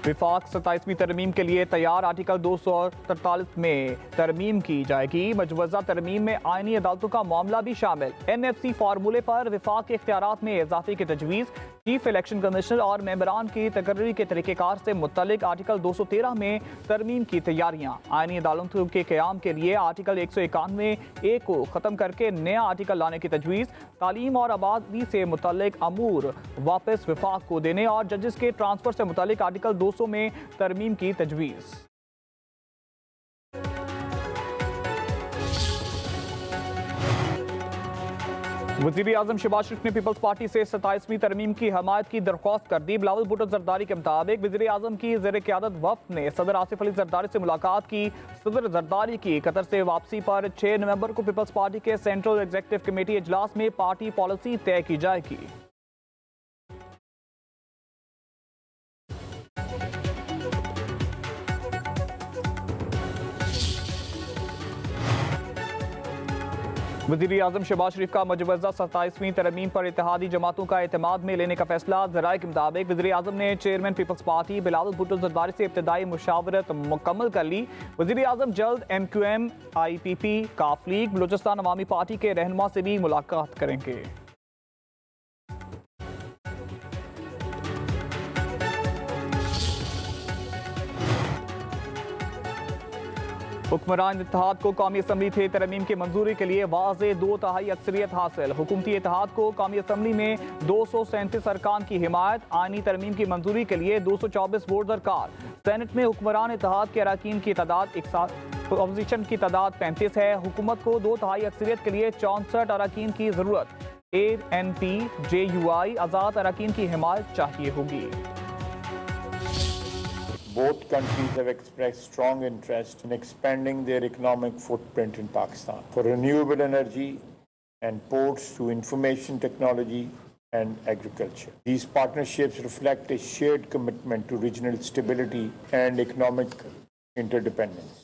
विफाक 27वीं तरमीम के लिए तैयार। आर्टिकल 243 में तरमीम की जाएगी। मजवज़ा तरमीम में आईनी अदालतों का मामला भी शामिल। NFC फार्मूले पर विफाक के इख्तियारात में इजाफे की तजवीज़। चीफ इलेक्शन कमिश्नर और मेंबरान की तकर्री के तरीक़ेकार से मुतल्लिक आर्टिकल 213 में तरमीम की तैयारियाँ। आईनी अदालतों के क़याम के लिए आर्टिकल 191 को ख़त्म करके नया आर्टिकल लाने की तजवीज़। तालीम और आबादी से मुतल्लिक अमूर वापस विफाक को देने और जजेस के ट्रांसफ़र से मुतल्लिक आर्टिकल 200 में तरमीम की तजवीज़। वज़ीर-ए-आज़म शहबाज शरीफ ने पीपल्स पार्टी से 27वीं तरमीम की हमायत की दरख्वास्त कर दी। बिलावल भुट्टो जरदारी के मुताबिक वज़ीर-ए-आज़म की ज़ेर-ए-क़यादत वफ़द ने सदर आसिफ अली जरदारी से मुलाकात की। सदर जरदारी की कतर से वापसी पर 6 नवंबर को पीपल्स पार्टी के सेंट्रल एग्जीक्यूटिव कमेटी इजलास में पार्टी पॉलिसी तय की जाएगी। वज़ीर-ए-आज़म शहबाज शरीफ का मजवज़ा 27वीं तरमीम पर इत्तेहादी जमातों का एतमाद में लेने का फैसला। ज़राए के मुताबिक वज़ीर-ए-आज़म ने चेयरमैन पीपल्स पार्टी बिलावल भुट्टो जरदारी से इब्तदाई मुशावरत मुकम्मल कर ली। वज़ीर-ए-आज़म जल्द MQM, IPP, काफ लीग, बलूचिस्तान अवामी पार्टी के रहनुमा से भी मुलाकात करेंगे। हुक्मरान इत्तेहाद को कौमी असम्बली थे तरमीम की मंजूरी के लिए वाज़े 2/3 अक्सरियत हासिल। हुकूमती इत्तेहाद को कौमी असम्बली में 237 अरकान की हिमायत। आईनी तरमीम की मंजूरी के लिए 224 वोट दरकार। सेनेट में हुक्मरान इत्तेहाद के अरकान की तादाद 61, अपोजिशन की तादाद 35 है। हुकूमत को 2/3 अक्सरियत के लिए 64 अरकान की जरूरत। ANP, JUI आज़ाद अरकान की हिमायत चाहिए होगी। Both countries have expressed strong interest in expanding their economic footprint in Pakistan, for renewable energy and ports to information technology and agriculture. These partnerships reflect a shared commitment to regional stability and economic interdependence.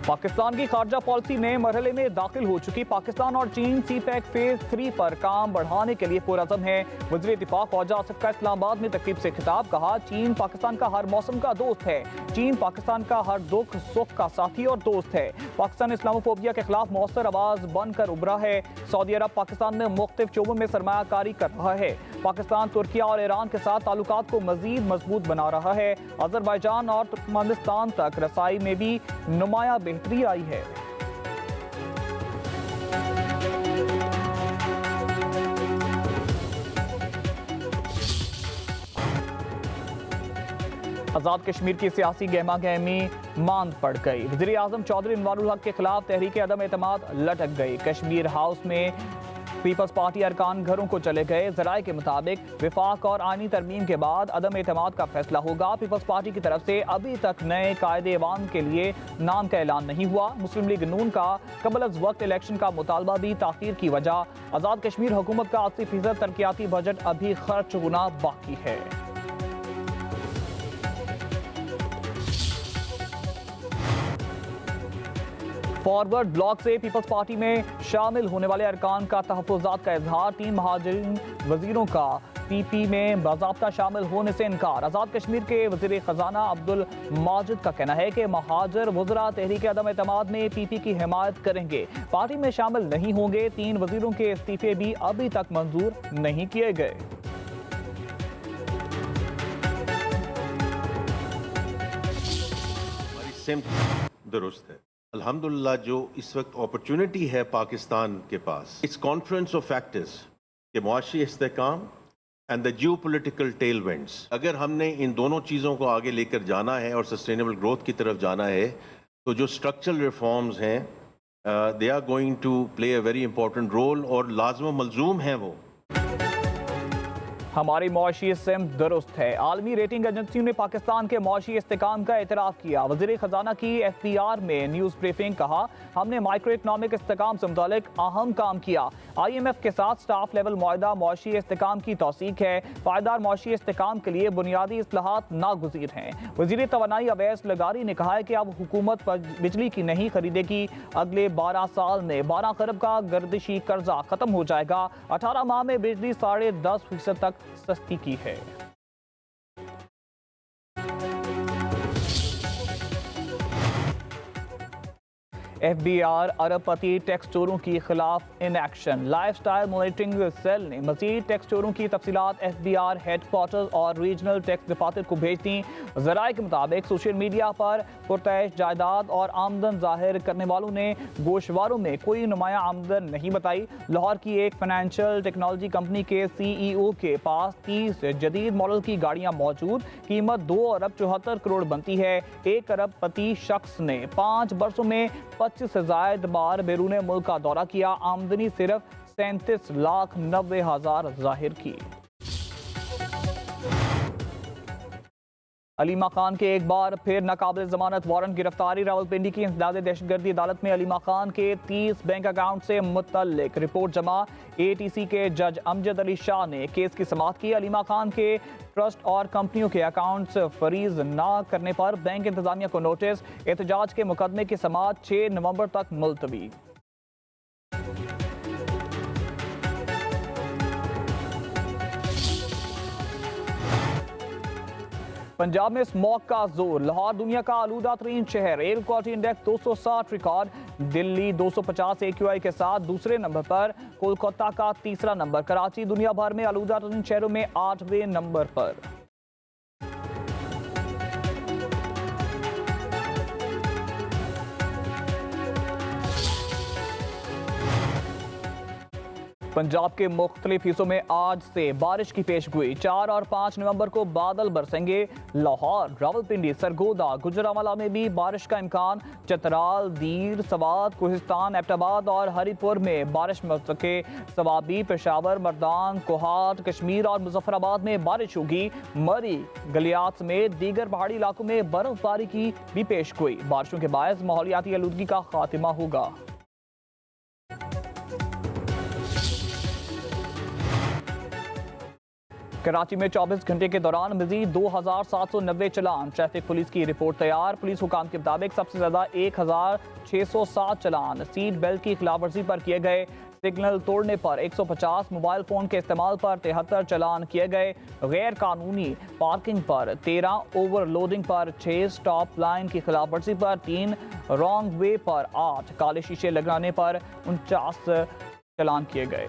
Pakistan की खारजा policy नए मरहले में दाखिल हो चुकी। पाकिस्तान और चीन CPEC phase 3 पर काम बढ़ाने के लिए पुरअज़म है। वज़ीर दिफा ख्वाजा आसिफ का इस्लामाबाद में तकरीब से खिताब। कहा, चीन पाकिस्तान का हर मौसम का दोस्त है। चीन पाकिस्तान का हर दुख सुख का साथी और दोस्त है। पाकिस्तान इस्लामोफोबिया के खिलाफ मौसर आवाज बनकर उभरा है। सऊदी अरब पाकिस्तान में मुख्तलिफ शोबों में सरमायाकारी कर रहा है। पाकिस्तान तुर्किया और ईरान के साथ ताल्लुकात को मजीद मजबूत बना रहा है। अजरबैजान और तुर्कमेनिस्तान तक रसाई में भी नुमाया बेहतरी आई है। आज़ाद कश्मीर की सियासी गहमा गहमी मांद पड़ गई। वज़ीर-ए-आज़म चौधरी अनवारुल हक के खिलाफ तहरीक अदम एतमाद लटक गई। कश्मीर हाउस में पीपल्स पार्टी अरकान घरों को चले गए। ज़राए के मुताबिक विफाक और आईनी तरमीम के बाद अदम एतमाद का फैसला होगा। पीपल्स पार्टी की तरफ से अभी तक नए कायदे एवान के लिए नाम का ऐलान नहीं हुआ। मुस्लिम लीग नून का कबल अज़ वक्त इलेक्शन का मुतालबा भी ताख़ीर की वजह। आज़ाद कश्मीर हुकूमत का 80% तरक्याती बजट अभी खर्च होना बाकी है। फॉरवर्ड ब्लॉक से पीपल्स पार्टी में शामिल होने वाले अरकान का तहफ़्फ़ुज़ात का इजहार। 3 महाजिरीन वजीरों का PP में बाज़ाब्ता शामिल होने से इनकार। आज़ाद कश्मीर के वज़ीर ख़जाना अब्दुल माजिद का कहना है कि महाजर वज़रा तहरीक अदम एतमाद में PP की हिमायत करेंगे, पार्टी में शामिल नहीं होंगे। 3 वजीरों के इस्तीफे भी अभी तक मंजूर नहीं किए गए। दुरुस्त है। अल्हम्दुलिल्लाह जो इस वक्त अपॉर्चुनिटी है पाकिस्तान के पास, इट्स कॉन्फ्रेंस ऑफ फैक्टर्स के मुआशी इस्तेहकाम and the geopolitical tailwinds, अगर हमने इन दोनों चीज़ों को आगे लेकर जाना है और सस्टेनेबल ग्रोथ की तरफ जाना है, तो जो स्ट्रक्चरल रिफॉर्म्स हैं they are going to play a very important role और लाज़िम मलजूम हैं वो। हमारी मुआशी सिमत दुरुस्त है। आलमी रेटिंग एजेंसियों ने पाकिस्तान के मुआशी इस्तेकाम का एतराफ़ किया। वज़ीर ख़जाना की FBR में न्यूज़ ब्रीफिंग। कहा, हमने माइक्रो इकनॉमिक इस्तेकाम से मुतालिक अहम काम किया। IMF के साथ स्टाफ लेवल मुआहदा मुआशी इस्तेकाम की तौसीक है। पायदार मुआशी इस्तेकाम के लिए बुनियादी इस्लाहात नागुज़ीर हैं। वज़ीर तवानाई अवैस लगारी ने कहा है कि अब हुकूमत बिजली की नहीं खरीदेगी। अगले 12 साल में 12 खरब का गर्दिशी कर्जा खत्म हो जाएगा। 18 माह में बिजली 10.5% तक सस्ती की है। FBI अरबपति टैक्स चोरों के खिलाफ in action. Lifestyle monitoring cell ने मजीद टैक्स चोरों की तफसीलात FBI हेडक्वार्टर और रीजनल टैक्स दफातर को भेज दी। जराये के मुताबिक सोशल मीडिया पर पुरतैश जायदाद और आमदन जाहिर करने वालों ने गोशवारों में कोई नुमाया आमदन नहीं बताई। लाहौर की एक फाइनेंशियल टेक्नोलॉजी कंपनी के CEO के पास 30 जदीद मॉडल की गाड़ियां मौजूद, कीमत 2 अरब 74 करोड़ बनती है। एक अरबपति शख्स ने 5 बरसों में 25 से ज्यादा बार बैरून मुल्क का दौरा किया। आमदनी सिर्फ 37,90,000 जाहिर की। अलीमा खान के एक बार फिर नाकाबिल जमानत वारंट गिरफ्तारी। रावलपिंडी की इंसदाद दहशतगर्दी अदालत में अलीमा खान के 30 बैंक अकाउंट से मुतल्लिक रिपोर्ट जमा। ATC के जज अमजद अली शाह ने केस की समाअत की। अलीमा खान के ट्रस्ट और कंपनियों के अकाउंट्स फरीज ना करने पर बैंक इंतजामिया को नोटिस। एहतजाज के मुकदमे की समाअत 6 नवंबर तक मुलतवी। पंजाब में स्मॉग का जोर। लाहौर दुनिया का आलूदा तरीन शहर, air quality index 260 record. Delhi 250 AQI के साथ दूसरे नंबर पर। कोलकाता का तीसरा नंबर। कराची दुनिया भर में आलूदा तरीन शहरों में 8वें नंबर पर। पंजाब के मुख्तलिफ हिस्सों में आज से बारिश की पेशगोई। 4 और 5 नवंबर को बादल बरसेंगे। लाहौर, रावलपिंडी, सरगोदा, गुजरांवाला में भी बारिश का इम्कान। चतराल, दीर, सवात, कोहिस्तान, एबटाबाद और हरिपुर में बारिश मुतवक्के। सवाबी, पेशावर, मर्दान, कोहाट, कश्मीर और मुजफ्फराबाद में बारिश होगी। मरी, गलियात समेत दीगर पहाड़ी इलाकों में बर्फबारी की भी पेशगोई। बारिशों के बायस माहौलियाती आलूदगी का खात्मा होगा। कराची में 24 घंटे के दौरान मजीद 2,790 चलान। ट्रैफिक पुलिस की रिपोर्ट तैयार। पुलिस हुकाम के मुताबिक सबसे ज्यादा 1,607 चलान सीट बेल्ट की खिलाफवर्जी पर किए गए। सिग्नल तोड़ने पर 150, मोबाइल फोन के इस्तेमाल पर 73 चलान किए गए। गैर कानूनी पार्किंग पर 13, ओवरलोडिंग पर 6, स्टॉप लाइन की खिलाफवर्जी पर 3, रॉन्ग वे पर 8, काले शीशे लगाने पर 49 चलान किए गए।